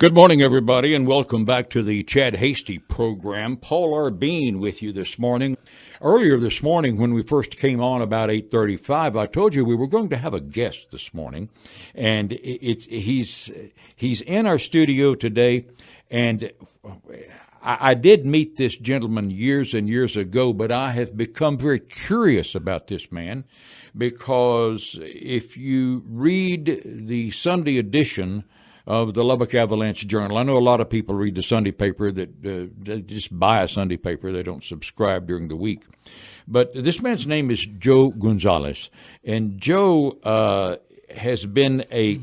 Good morning, everybody, and welcome back to the Chad Hasty program. Paul R. Bean with you this morning. Earlier this morning, when we first came on about 8:35, I told you we were going to have a guest this morning, and he's in our studio today. And I did meet this gentleman years and years ago, but I have become very curious about this man because if you read the Sunday edition of the Lubbock Avalanche-Journal. I know a lot of people read the Sunday paper that they just buy a Sunday paper. They don't subscribe during the week. But this man's name is Joe Gonzalez, and Joe has been a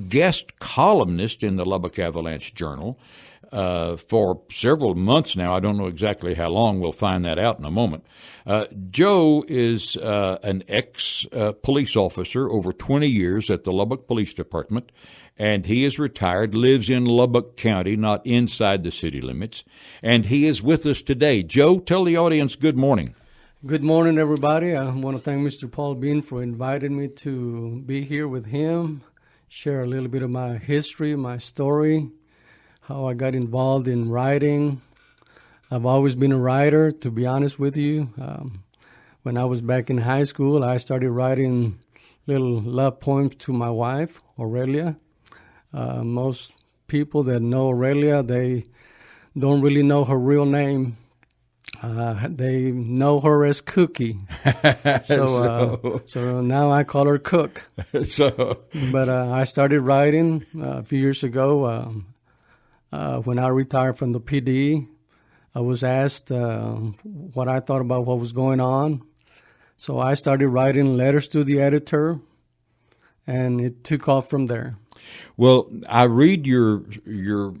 guest columnist in the Lubbock Avalanche-Journal for several months now. I don't know exactly how long. We'll find that out in a moment. Joe is an ex-police officer over 20 years at the Lubbock Police Department, and he is retired, lives in Lubbock County, not inside the city limits, and he is with us today. Joe, tell the audience good morning. Good morning, everybody. I want to thank Mr. Paul Bean for inviting me to be here with him, share a little bit of my history, my story, how I got involved in writing. I've always been a writer, to be honest with you. When I was back in high school, I started writing little love poems to my wife, Aurelia. Most people that know Aurelia, they don't really know her real name. They know her as Cookie. So now I call her Cook. But I started writing a few years ago. When I retired from the PD, I was asked what I thought about what was going on. So I started writing letters to the editor, and it took off from there. Well, I read your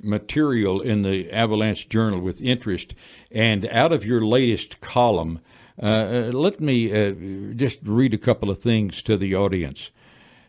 material in the Avalanche-Journal with interest, and out of your latest column, let me just read a couple of things to the audience.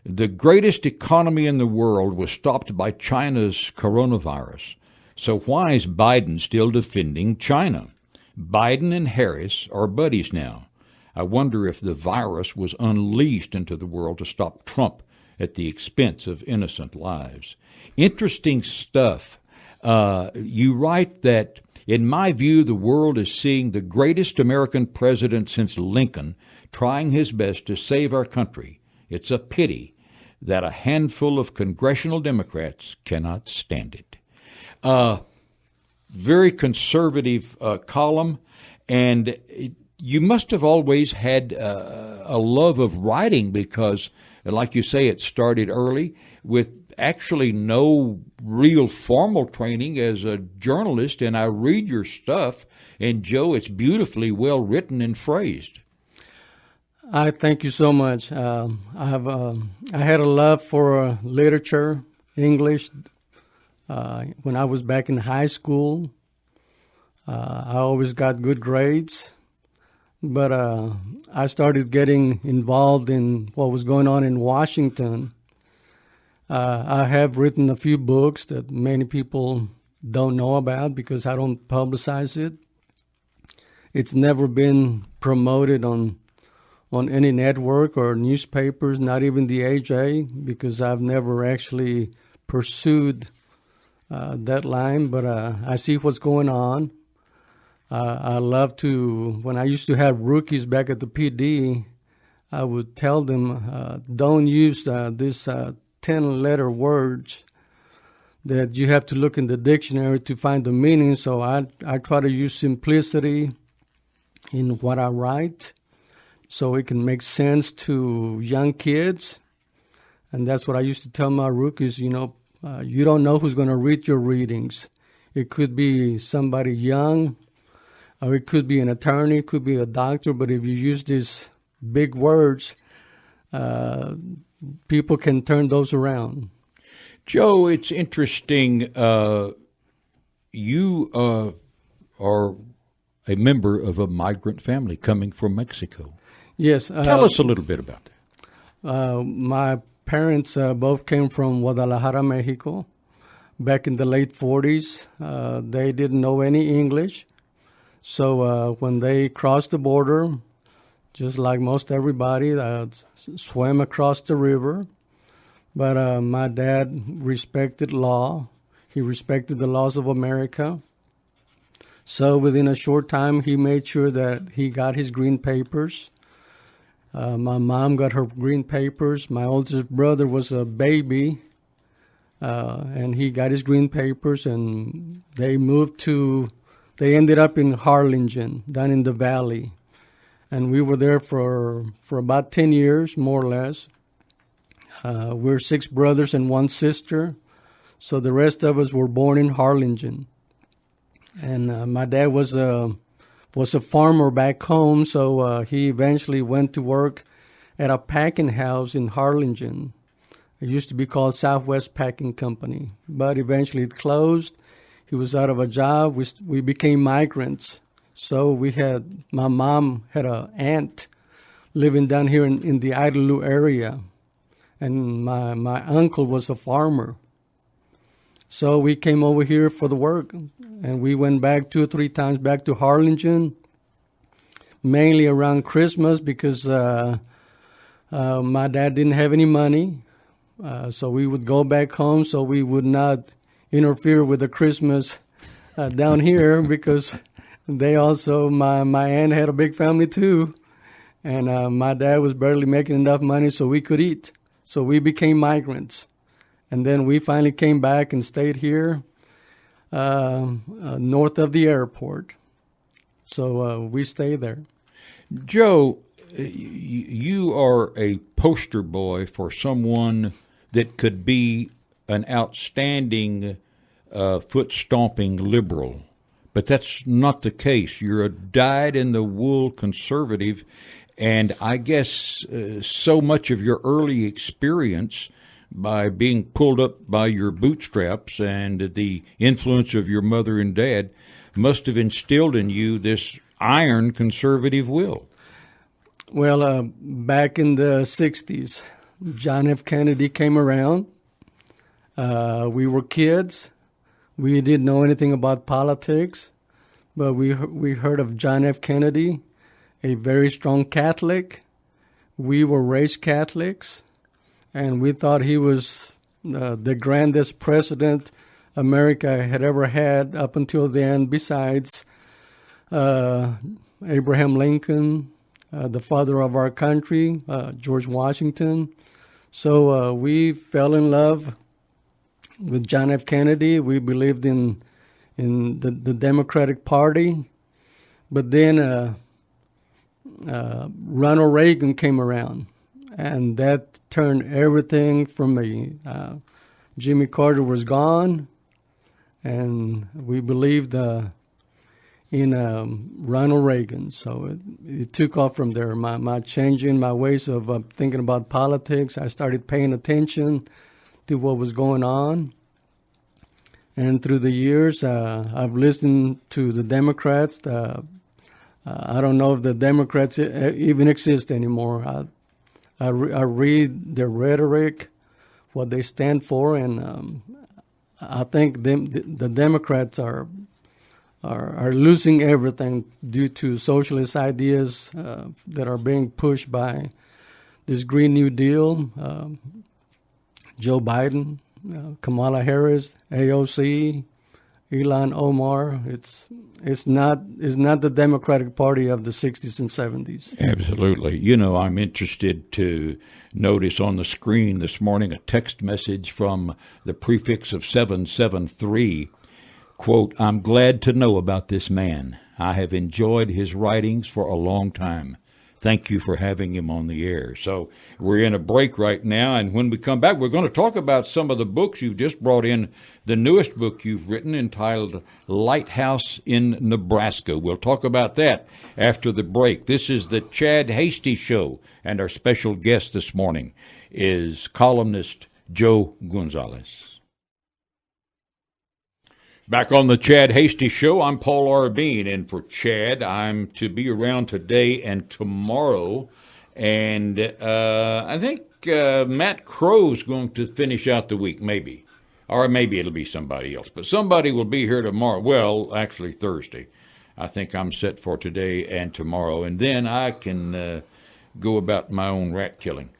The greatest economy in the world was stopped by China's coronavirus. So why is Biden still defending China? Biden and Harris are buddies now. I wonder if the virus was unleashed into the world to stop Trump at the expense of innocent lives. Interesting stuff. You write that, in my view, the world is seeing the greatest American president since Lincoln trying his best to save our country. It's a pity that a handful of congressional Democrats cannot stand it. Very conservative column, and you must have always had a love of writing because, like you say, it started early with actually no real formal training as a journalist, and I read your stuff, and Joe, it's beautifully well written and phrased. I thank you so much. I had a love for literature, English. When I was back in high school, I always got good grades, but I started getting involved in what was going on in Washington. I have written a few books that many people don't know about because I don't publicize it. It's never been promoted on any network or newspapers, not even the AJ, because I've never actually pursued that line, but I see what's going on. I love to, when I used to have rookies back at the PD, I would tell them, don't use this 10-letter words that you have to look in the dictionary to find the meaning. So I try to use simplicity in what I write so it can make sense to young kids. And that's what I used to tell my rookies, you don't know who's going to read your readings. It could be somebody young, or it could be an attorney, it could be a doctor, but if you use these big words, people can turn those around. Joe, it's interesting. You are a member of a migrant family coming from Mexico. Yes. Tell us a little bit about that. My parents both came from Guadalajara, Mexico, back in the late 40s. They didn't know any English. So when they crossed the border, just like most everybody, swam across the river. But my dad respected law. He respected the laws of America. So within a short time, he made sure that he got his green papers. My mom got her green papers. My oldest brother was a baby, and he got his green papers, and they ended up in Harlingen, down in the valley. And we were there for about 10 years, more or less. We're 6 brothers and 1 sister, so the rest of us were born in Harlingen. And my dad was a farmer back home, so he eventually went to work at a packing house in Harlingen. It used to be called Southwest Packing Company, but eventually it closed. He was out of a job. We became migrants. So my mom had an aunt living down here in the Idalou area, and my uncle was a farmer. So we came over here for the work, and we went back 2 or 3 times back to Harlingen, mainly around Christmas because my dad didn't have any money. So we would go back home so we would not interfere with the Christmas down here because they also, my aunt had a big family too, and my dad was barely making enough money so we could eat. So we became migrants. And then we finally came back and stayed here north of the airport. So we stayed there. Joe, you are a poster boy for someone that could be an outstanding foot-stomping liberal. But that's not the case. You're a dyed-in-the-wool conservative, and I guess so much of your early experience by being pulled up by your bootstraps and the influence of your mother and dad must have instilled in you this iron conservative will. Well, back in the 60s, John F. Kennedy came around. We were kids. We didn't know anything about politics, but we heard of John F. Kennedy, a very strong Catholic. We were raised Catholics, and we thought he was the grandest president America had ever had up until then, besides Abraham Lincoln, the father of our country, George Washington. So we fell in love with John F. Kennedy. We believed in the Democratic Party. But then Ronald Reagan came around, and that turned everything from me. Jimmy Carter was gone, and we believed in Ronald Reagan. So it took off from there. My changing my ways of thinking about politics. I started paying attention to what was going on. And through the years, I've listened to the Democrats. I don't know if the Democrats even exist anymore. I read their rhetoric, what they stand for, and I think the Democrats are losing everything due to socialist ideas that are being pushed by this Green New Deal. Joe Biden, Kamala Harris, AOC, Ilhan Omar. It's not the Democratic Party of the 60s and 70s. Absolutely. You know, I'm interested to notice on the screen this morning a text message from the prefix of 773. Quote, "I'm glad to know about this man. I have enjoyed his writings for a long time. Thank you for having him on the air." So we're in a break right now, and when we come back, we're going to talk about some of the books you've just brought in. The newest book you've written entitled Lighthouse in Nebraska. We'll talk about that after the break. This is the Chad Hasty Show, and our special guest this morning is columnist Joe Gonzalez. Back on the Chad Hasty Show, I'm Paul R. Bean, and for Chad, I'm to be around today and tomorrow, and I think Matt Crow's going to finish out the week, maybe. Or maybe it'll be somebody else, but somebody will be here tomorrow. Well, actually Thursday. I think I'm set for today and tomorrow, and then I can go about my own rat killing.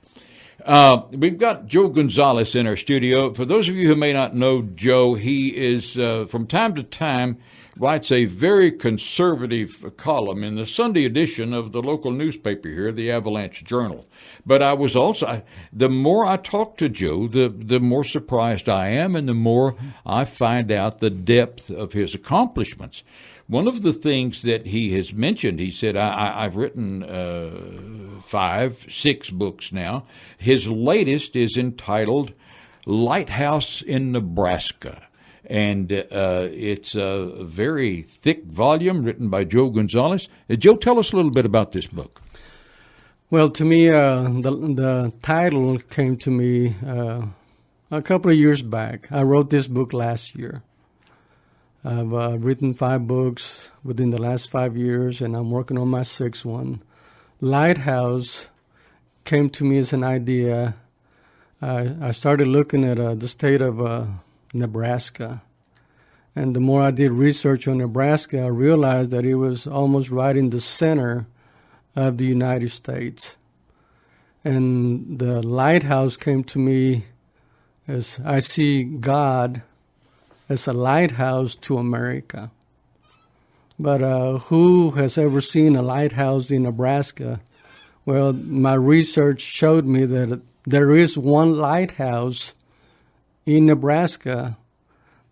We've got Joe Gonzalez in our studio. For those of you who may not know Joe, he is, from time to time, writes a very conservative column in the Sunday edition of the local newspaper here, the Avalanche-Journal. But I was also, the more I talk to Joe, the more surprised I am, and the more I find out the depth of his accomplishments. One of the things that he has mentioned, he said, I've written 5, 6 books now. His latest is entitled Lighthouse in Nebraska. And it's a very thick volume written by Joe Gonzalez. Joe, tell us a little bit about this book. Well, to me, the title came to me a couple of years back. I wrote this book last year. I've written 5 books within the last 5 years, and I'm working on my 6th one. Lighthouse came to me as an idea. I started looking at the state of Nebraska. And the more I did research on Nebraska, I realized that it was almost right in the center of the United States. And the lighthouse came to me as I see God as a lighthouse to America. But who has ever seen a lighthouse in Nebraska? Well, my research showed me that there is one lighthouse in Nebraska.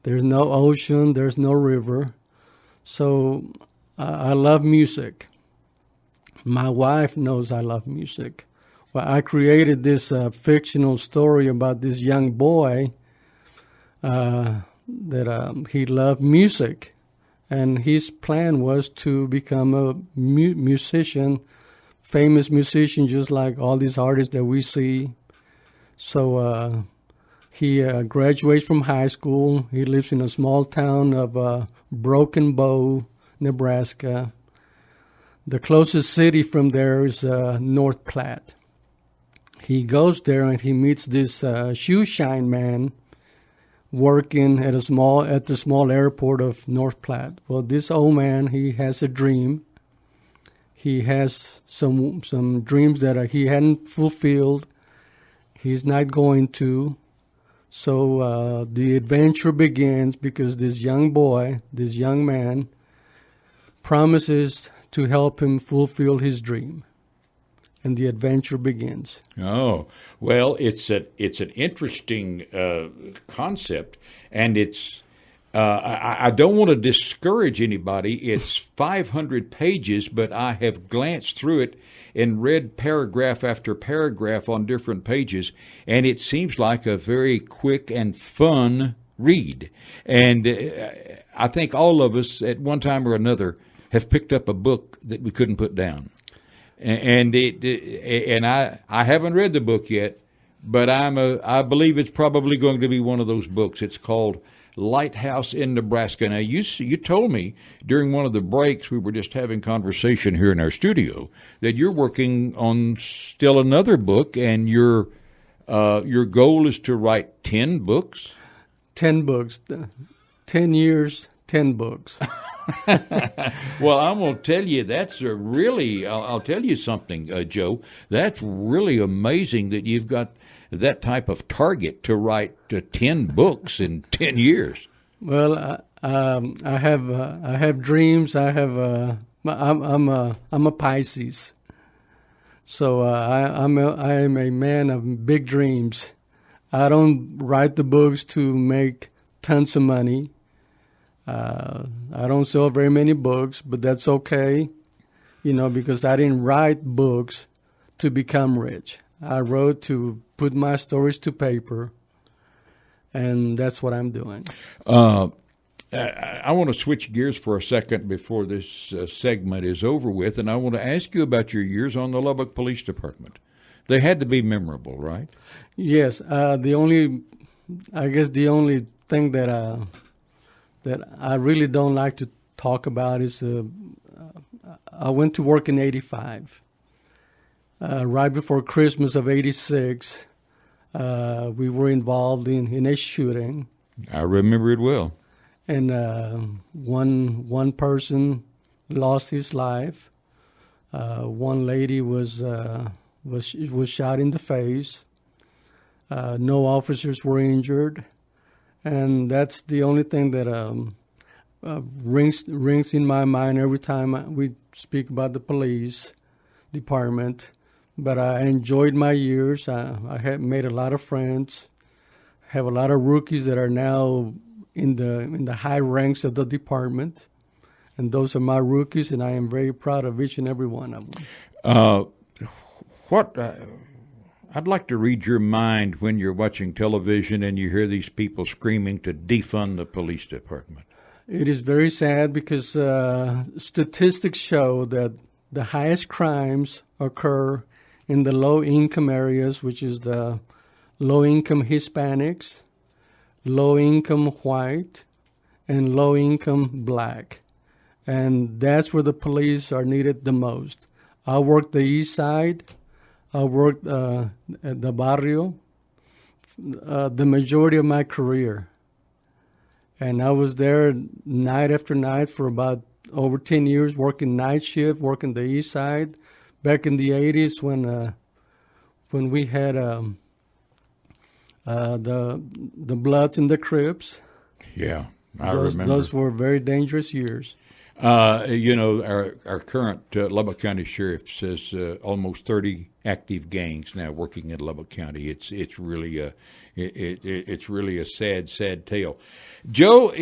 There's no ocean, there's no river. So I love music. My wife knows I love music. Well, I created this fictional story about this young boy that he loved music, and his plan was to become a musician, famous musician, just like all these artists that we see. So he graduates from high school. He lives in a small town of Broken Bow, Nebraska. The closest city from there is North Platte. He goes there and he meets this shoe shine man working at the small airport of North Platte. Well, this old man, he has a dream. He has some dreams that he hadn't fulfilled. He's not going to. So the adventure begins because this young boy, this young man, promises to help him fulfill his dream. And the adventure begins. Oh, well, it's an interesting concept, and it's I don't want to discourage anybody. It's 500 pages, but I have glanced through it and read paragraph after paragraph on different pages, and it seems like a very quick and fun read. And I think all of us at one time or another have picked up a book that we couldn't put down. And I haven't read the book yet, but I believe it's probably going to be one of those books. It's called Lighthouse in Nebraska. Now, you told me during one of the breaks, we were just having conversation here in our studio, that you're working on still another book, and your goal is to write 10 books? 10 books. 10 years, 10 books. Well, I'm going to tell you, that's I'll tell you something, Joe. That's really amazing that you've got that type of target to write 10 books in 10 years. Well, I have dreams. I'm a Pisces, so I am a man of big dreams. I don't write the books to make tons of money. I don't sell very many books, but that's okay, because I didn't write books to become rich. I wrote to put my stories to paper, and that's what I'm doing. I want to switch gears for a second before this segment is over with, and I want to ask you about your years on the Lubbock Police Department. They had to be memorable, right? Yes. The only thing that I really don't like to talk about is I went to work in 85. Right before Christmas of 86, we were involved in a shooting. I remember it well. And one person lost his life. One lady was shot in the face. No officers were injured. And that's the only thing that rings in my mind every time we speak about the police department. But I enjoyed my years. I had made a lot of friends. Have a lot of rookies that are now in the high ranks of the department, and those are my rookies, and I am very proud of each and every one of them. I'd like to read your mind when you're watching television and you hear these people screaming to defund the police department. It is very sad because statistics show that the highest crimes occur in the low-income areas, which is the low-income Hispanics, low-income white, and low-income black. And that's where the police are needed the most. I worked the east side. I worked at the barrio the majority of my career. And I was there night after night for about over 10 years, working night shift, working the east side. Back in the 80s when we had the Bloods and the Crips. Yeah, I remember. Those were very dangerous years. Our current Lubbock County Sheriff says almost 30 active gangs now working in Lubbock County. It's really a sad tale. Joe,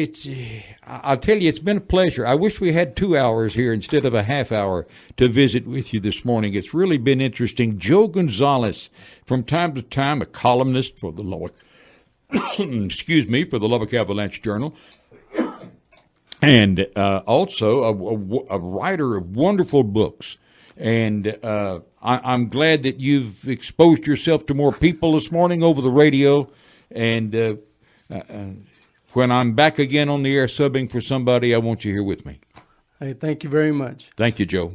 I'll tell you, it's been a pleasure. I wish we had 2 hours here instead of a half hour to visit with you this morning. It's really been interesting. Joe Gonzalez, from time to time, a columnist for the Lubbock, for the Lubbock Avalanche-Journal. And also a writer of wonderful books. And I'm glad that you've exposed yourself to more people this morning over the radio. And when I'm back again on the air subbing for somebody, I want you here with me. Hey, thank you very much. Thank you, Joe.